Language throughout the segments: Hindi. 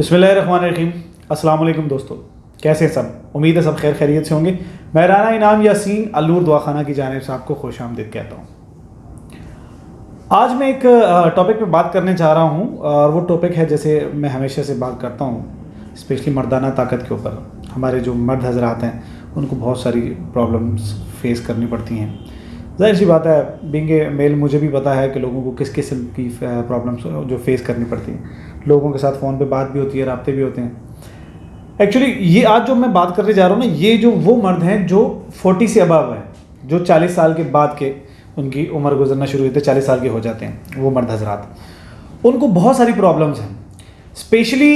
बिस्मिल्लाहिर्रहमानिर्रहीम। अस्सलाम वालेकुम दोस्तों, कैसे हैं सब? उम्मीद है सब खैर खैरियत से होंगे। मैं राना इनाम यासीन अल-नूर दुआखाना की जानिब से आपको खुश आमदीद कहता हूँ। आज मैं एक टॉपिक पे बात करने जा रहा हूँ और वो टॉपिक है, जैसे मैं हमेशा से बात करता हूँ, स्पेशली मर्दाना ताकत के ऊपर। हमारे जो मर्द हजरात हैं उनको बहुत सारी प्रॉब्लम्स फेस करनी पड़ती हैं। ज़ाहिर सी बात है, बीइंग ए मेल मुझे भी पता है कि लोगों को किस किस्म की प्रॉब्लम्स जो फेस करनी पड़ती हैं। लोगों के साथ फ़ोन पे बात भी होती है, राब्ते भी होते हैं। एक्चुअली ये आज जो मैं बात करने जा रहा हूँ ना, ये जो वो मर्द हैं जो 40 से अबव हैं, जो 40 साल के बाद के उनकी उम्र गुजरना शुरू होती है, 40 साल के हो जाते हैं वो मर्द हजरात, उनको बहुत सारी प्रॉब्लम्स हैं। स्पेशली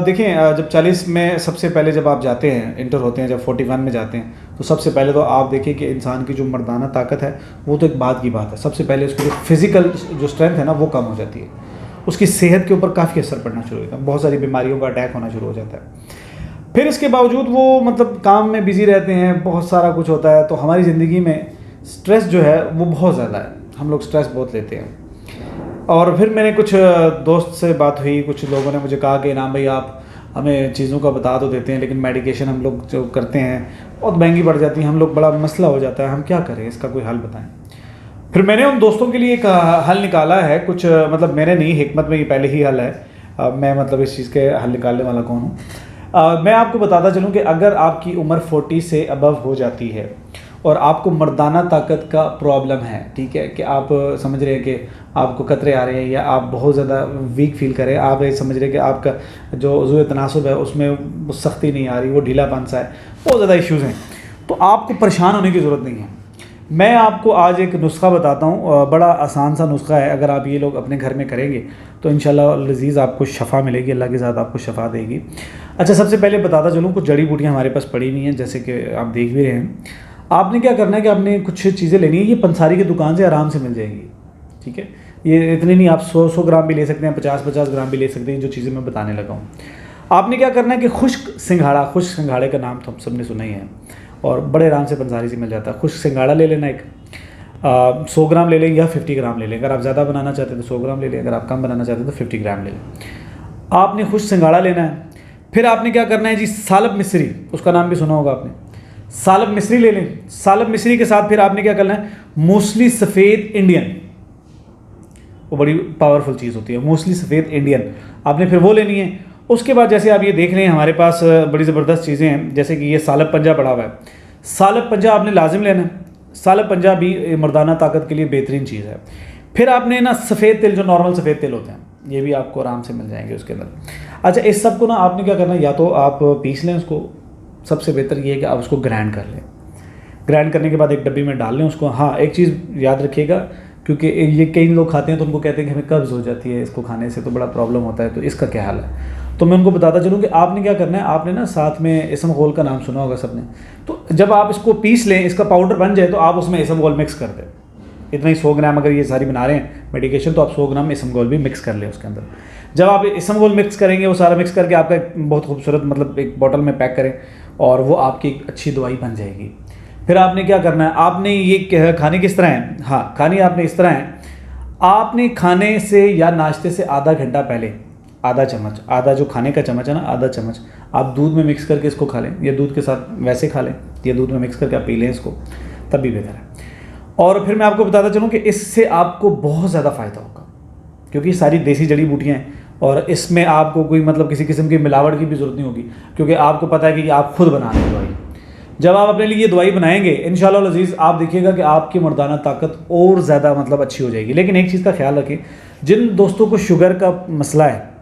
देखें, जब 40 में सबसे पहले जब आप जाते हैं, इंटर होते हैं, जब 41 में जाते हैं, तो सबसे पहले तो आप देखिए कि इंसान की जो मर्दाना ताकत है वो तो एक बात की बात है। सबसे पहले उसकी जो फिज़िकल जो स्ट्रेंथ है ना वो कम हो जाती है, उसकी सेहत के ऊपर काफ़ी असर पड़ना शुरू होता है, बहुत सारी बीमारियों का अटैक होना शुरू हो जाता है। फिर इसके बावजूद वो मतलब काम में बिज़ी रहते हैं, बहुत सारा कुछ होता है, तो हमारी ज़िंदगी में स्ट्रेस जो है वो बहुत ज़्यादा है, हम लोग स्ट्रेस बहुत लेते हैं। और फिर मैंने कुछ दोस्त से बात हुई, कुछ लोगों ने मुझे कहा कि इनाम भाई आप हमें चीज़ों का बता तो देते हैं, लेकिन मेडिकेशन हम लोग जो करते हैं बहुत महंगी पड़ जाती है, हम लोग बड़ा मसला हो जाता है, हम क्या करें, इसका कोई हल बताएं। फिर मैंने उन दोस्तों के लिए एक हल निकाला है। कुछ मतलब मैंने नहीं, हिकमत में ये पहले ही हल है। मैं मतलब इस चीज़ के हल निकालने वाला कौन हूँ। मैं आपको बताता चलूँ कि अगर आपकी उम्र 40 से अबव हो जाती है और आपको मर्दाना ताकत का प्रॉब्लम है, ठीक है, कि आप समझ रहे हैं कि आपको कतरे आ रहे हैं या आप बहुत ज़्यादा वीक फील करें, आप ये समझ रहे हैं कि आपका जो उज़्व तनासुब है उसमें सख्ती नहीं आ रही, वो ढीलापन सा है, बहुत ज़्यादा इश्यूज़ हैं, तो आपको परेशान होने की ज़रूरत नहीं है। मैं आपको आज एक नुस्खा बताता हूँ, बड़ा आसान सा नुस्खा है। अगर आप ये लोग अपने घर में करेंगे तो इंशाल्लाह लज़ीज़ आपको शफ़ा मिलेगी, अल्लाह के साथ आपको शफ़ा देगी। अच्छा, सबसे पहले बताता चलूँ, कुछ जड़ी बूटियाँ हमारे पास पड़ी हुई हैं, जैसे कि आप देख भी रहे हैं। आपने क्या करना है कि आपने कुछ चीज़ें लेनी है, ये पंसारी की दुकान से आराम से मिल जाएंगी, ठीक है। ये इतनी नहीं, आप 100 ग्राम भी ले सकते हैं, 50 ग्राम भी ले सकते हैं, जो चीज़ें मैं बताने लगा हूँ। आपने क्या करना है कि खुश्क सिंघाड़े का नाम तो हम सब ने सुना ही है, और बड़े आराम से पंसारी से मिल जाता है। खुश्क सिंघाड़ा ले लेना, एक 100 ग्राम ले लें या 50 ग्राम ले लें। अगर आप ज़्यादा बनाना चाहते हैं तो 100 ग्राम ले लें, अगर आप कम बनाना चाहते हैं तो 50 ग्राम ले लें। आपने खुश्क सिंघाड़ा लेना है। फिर आपने क्या करना है जी, सालब मिस्री, उसका नाम भी सुना होगा आपने, सालब मिस्री ले लें। सालब मिस्री के साथ फिर आपने क्या करना है, मूसली सफ़ेद इंडियन, वो बड़ी पावरफुल चीज़ होती है, मूसली सफ़ेद इंडियन, आपने फिर वो लेनी है। उसके बाद जैसे आप ये देख रहे हैं हमारे पास बड़ी ज़बरदस्त चीज़ें हैं, जैसे कि ये सालब पंजा पड़ा हुआ है, सालब पंजा आपने लाजिम लेना है। सालब पंजा भी मर्दाना ताकत के लिए बेहतरीन चीज़ है। फिर आपने ना सफ़ेद तिल, जो नॉर्मल सफ़ेद तिल होते हैं, ये भी आपको आराम से मिल जाएंगे उसके अंदर। अच्छा, इस सब को ना आपने क्या करना है, या तो आप पीस लें उसको, सबसे बेहतर ये है कि आप उसको ग्राइंड कर लें। ग्राइंड करने के बाद एक डब्बी में डाल लें उसको। हाँ, एक चीज़ याद रखिएगा, क्योंकि ये कई लोग खाते हैं तो उनको कहते हैं कि हमें कब्ज़ हो जाती है इसको खाने से, तो बड़ा प्रॉब्लम होता है, तो इसका क्या हाल है। तो मैं उनको बताता चलूँ कि आपने क्या करना है, आपने ना साथ में इसमगोल का नाम सुना होगा सबने, तो जब आप इसको पीस लें, इसका पाउडर बन जाए, तो आप उसमें इसमगोल मिक्स कर दें। इतना ही 100 ग्राम, अगर ये सारी बना रहे हैं मेडिकेशन, तो आप 100 ग्राम इसमगोल भी मिक्स कर लें उसके अंदर। जब आप इसमगोल मिक्स करेंगे, वो सारा मिक्स करके आपका बहुत खूबसूरत मतलब एक बॉटल में पैक करें, और वो आपकी एक अच्छी दवाई बन जाएगी। फिर आपने क्या करना है, आपने ये खाने किस तरह है, हाँ, खानी आपने इस तरह है, आपने खाने से या नाश्ते से आधा घंटा पहले आधा चम्मच, आधा जो खाने का चम्मच है ना, आधा चम्मच आप दूध में मिक्स करके इसको खा लें, या दूध के साथ वैसे खा लें, या दूध में मिक्स करके आप पी लें इसको, तब भी बेहतर है। और फिर मैं आपको बताता चलूँ कि इससे आपको बहुत ज़्यादा फ़ायदा होगा, क्योंकि सारी देसी जड़ी बूटियाँ हैं, और इसमें आपको कोई मतलब किसी किस्म की मिलावट की भी ज़रूरत नहीं होगी, क्योंकि आपको पता है कि आप खुद बना रहे हैं दवाई। जब आप अपने लिए ये दवाई बनाएंगे, इंशाल्लाह लज़ीज़, आप देखिएगा कि आपकी मर्दाना ताकत और ज़्यादा मतलब अच्छी हो जाएगी। लेकिन एक चीज़ का ख्याल रखें, जिन दोस्तों को शुगर का मसला है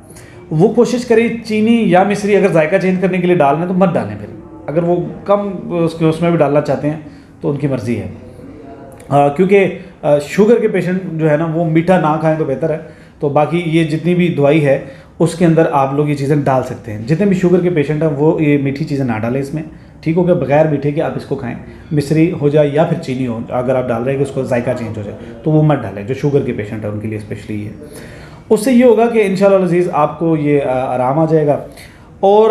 वो कोशिश करें चीनी या मिश्री अगर जायका चेंज करने के लिए डालना है तो मत डालें। फिर अगर वो कम उसमें भी डालना चाहते हैं तो उनकी मर्ज़ी है, क्योंकि शुगर के पेशेंट जो है ना वो मीठा ना खाएं तो बेहतर है। तो बाकी ये जितनी भी दवाई है उसके अंदर आप लोग ये चीज़ें डाल सकते हैं। जितने भी शुगर के पेशेंट हैं वो ये मीठी चीज़ें ना डालें इसमें, ठीक हो गया, बगैर मीठे के आप इसको खाएं। मिश्री हो जाए या फिर चीनी हो, अगर आप डाल रहे हैं कि उसको जायका चेंज हो जाए तो वो मत डालें। जो शुगर के पेशेंट है उनके लिए स्पेशली ये, उससे ये होगा कि इंशाल्लाह लज़ीज़ आपको ये आराम आ जाएगा। और